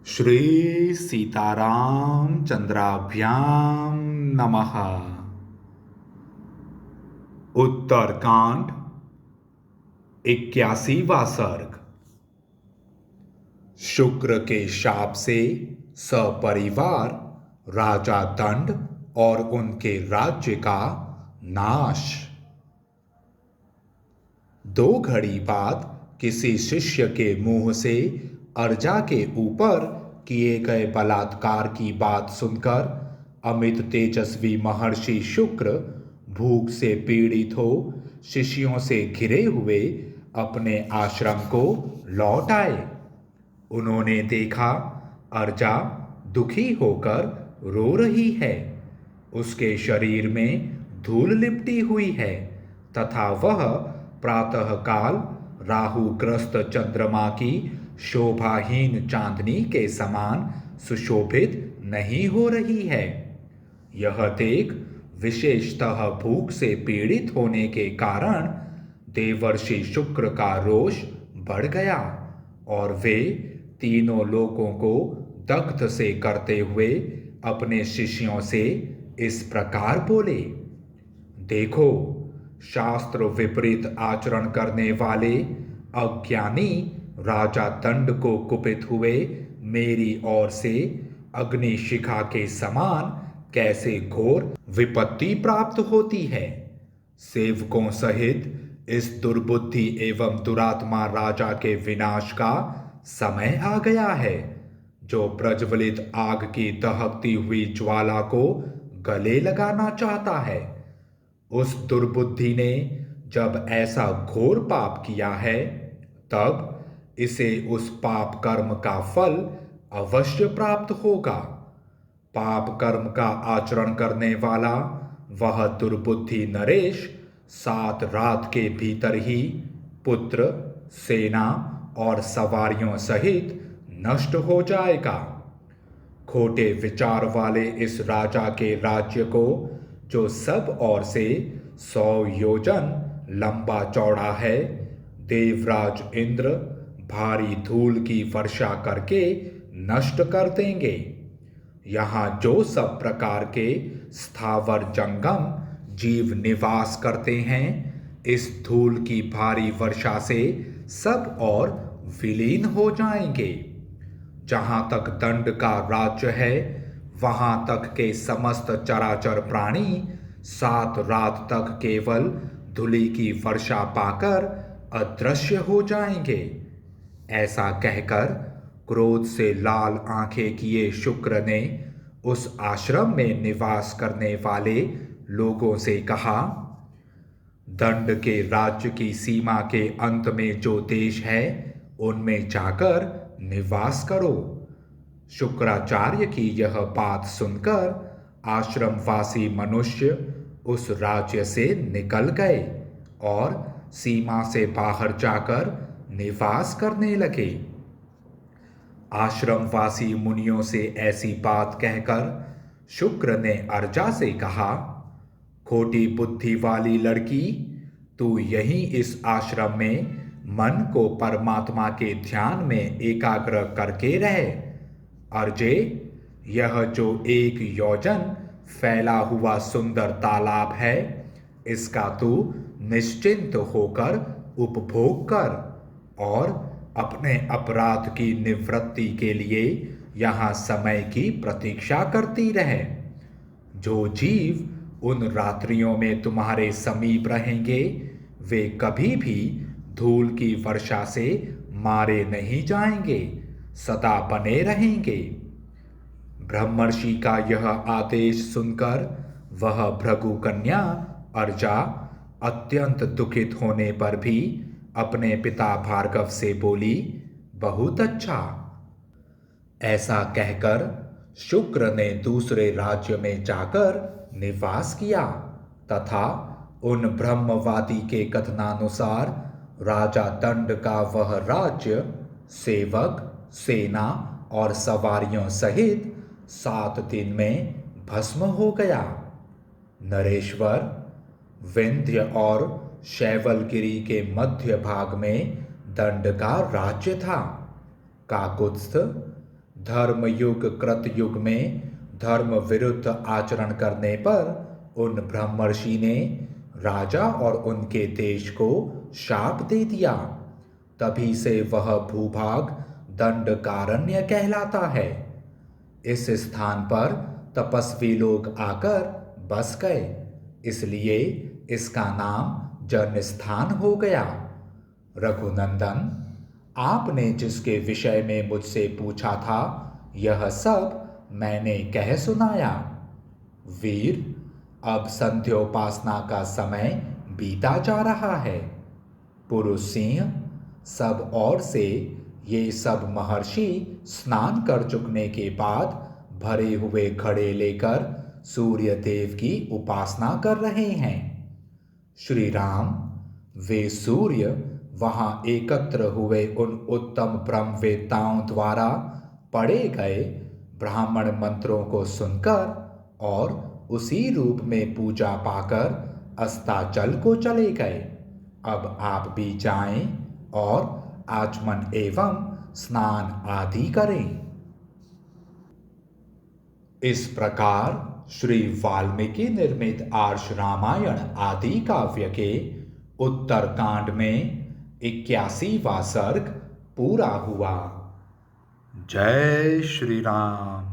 श्री सीताराम चंद्राभ्याम नमः। उत्तरकांड 81वां सर्ग। शुक्र के शाप से सपरिवार राजा दंड और उनके राज्य का नाश। दो घड़ी बाद किसी शिष्य के मुंह से अर्जा के ऊपर किए गए बलात्कार की बात सुनकर अमित तेजस्वी महर्षि शुक्र भूख से पीड़ित हो शिष्यों से घिरे हुए अपने आश्रम को लौट आए। उन्होंने देखा अर्जा दुखी होकर रो रही है। उसके शरीर में धूल लिपटी हुई है तथा वह प्रातःकाल राहुग्रस्त चंद्रमा की शोभाहीन चांदनी के समान सुशोभित नहीं हो रही है। यह देख विशेषतः भूख से पीड़ित होने के कारण देवर्षि शुक्र का रोष बढ़ गया और वे तीनों लोगों को दग्ध से करते हुए अपने शिष्यों से इस प्रकार बोले। देखो, शास्त्र विपरीत आचरण करने वाले अज्ञानी राजा दंड को कुपित हुए मेरी ओर से अग्नि शिखा के समान कैसे घोर विपत्ति प्राप्त होती है। सेवकों सहित इस दुर्बुद्धि एवं दुरात्मा राजा के विनाश का समय आ गया है, जो प्रज्वलित आग की दहकती हुई ज्वाला को गले लगाना चाहता है। उस दुर्बुद्धि ने जब ऐसा घोर पाप किया है तब इसे उस पाप कर्म का फल अवश्य प्राप्त होगा। पाप कर्म का आचरण करने वाला वह दुर्बुद्धि नरेश 7 रात के भीतर ही पुत्र, सेना और सवारियों सहित नष्ट हो जाएगा। खोटे विचार वाले इस राजा के राज्य को, जो सब ओर से 100 योजन लंबा चौड़ा है, देवराज इंद्र भारी धूल की वर्षा करके नष्ट कर देंगे। यहाँ जो सब प्रकार के स्थावर जंगम जीव निवास करते हैं, इस धूल की भारी वर्षा से सब और विलीन हो जाएंगे। जहाँ तक दंड का राज्य है, वहाँ तक के समस्त चराचर प्राणी 7 रात तक केवल धूलि की वर्षा पाकर अदृश्य हो जाएंगे। ऐसा कहकर क्रोध से लाल आंखें किए शुक्र ने उस आश्रम में निवास करने वाले लोगों से कहा, दंड के राज्य की सीमा के अंत में जो देश है, उनमें जाकर निवास करो। शुक्राचार्य की यह बात सुनकर आश्रमवासी मनुष्य उस राज्य से निकल गए और सीमा से बाहर जाकर निवास करने लगे। आश्रमवासी मुनियों से ऐसी बात कहकर शुक्र ने अर्जा से कहा, खोटी बुद्धि वाली लड़की, तू यहीं इस आश्रम में मन को परमात्मा के ध्यान में एकाग्र करके रहे। अर्जे, यह जो 1 योजन फैला हुआ सुंदर तालाब है, इसका तू निश्चिंत होकर उपभोग कर और अपने अपराध की निवृत्ति के लिए यहाँ समय की प्रतीक्षा करती रहे। जो जीव उन रात्रियों में तुम्हारे समीप रहेंगे, वे कभी भी धूल की वर्षा से मारे नहीं जाएंगे, सदा बने रहेंगे। ब्रह्मर्षि का यह आदेश सुनकर वह भृगु कन्या अर्जा अत्यंत दुखित होने पर भी अपने पिता भार्गव से बोली, बहुत अच्छा। ऐसा कहकर शुक्र ने दूसरे राज्य में जाकर निवास किया तथा उन ब्रह्मवादी के कथनानुसार राजा दंड का वह राज्य सेवक, सेना और सवारियों सहित 7 दिन में भस्म हो गया। नरेश्वर, विंध्य और शैवलगिरी के मध्य भाग में दंड का राज्य था। काकुत्स्थ, धर्मयुग कृतयुग में धर्म विरुद्ध आचरण करने पर उन ब्रह्मर्षि ने राजा और उनके देश को शाप दे दिया। तभी से वह भूभाग दंडकारण्य कहलाता है। इस स्थान पर तपस्वी लोग आकर बस गए, इसलिए इसका नाम जन्म स्थान हो गया। रघुनंदन, आपने जिसके विषय में मुझसे पूछा था, यह सब मैंने कह सुनाया। वीर, अब संध्योपासना का समय बीता जा रहा है। पुरुष सिंह, सब ओर से ये सब महर्षि स्नान कर चुकने के बाद भरे हुए घड़े लेकर सूर्य देव की उपासना कर रहे हैं। श्री राम, वे सूर्य वहां एकत्र हुए उन उत्तम ब्रह्मवेत्ताओं द्वारा पढ़े गए ब्राह्मण मंत्रों को सुनकर और उसी रूप में पूजा पाकर अस्ताचल को चले गए। अब आप भी जाएं और आचमन एवं स्नान आदि करें। इस प्रकार श्री वाल्मीकि निर्मित आर्ष रामायण आदि काव्य के उत्तर कांड में 81वां सर्ग पूरा हुआ। जय श्री राम।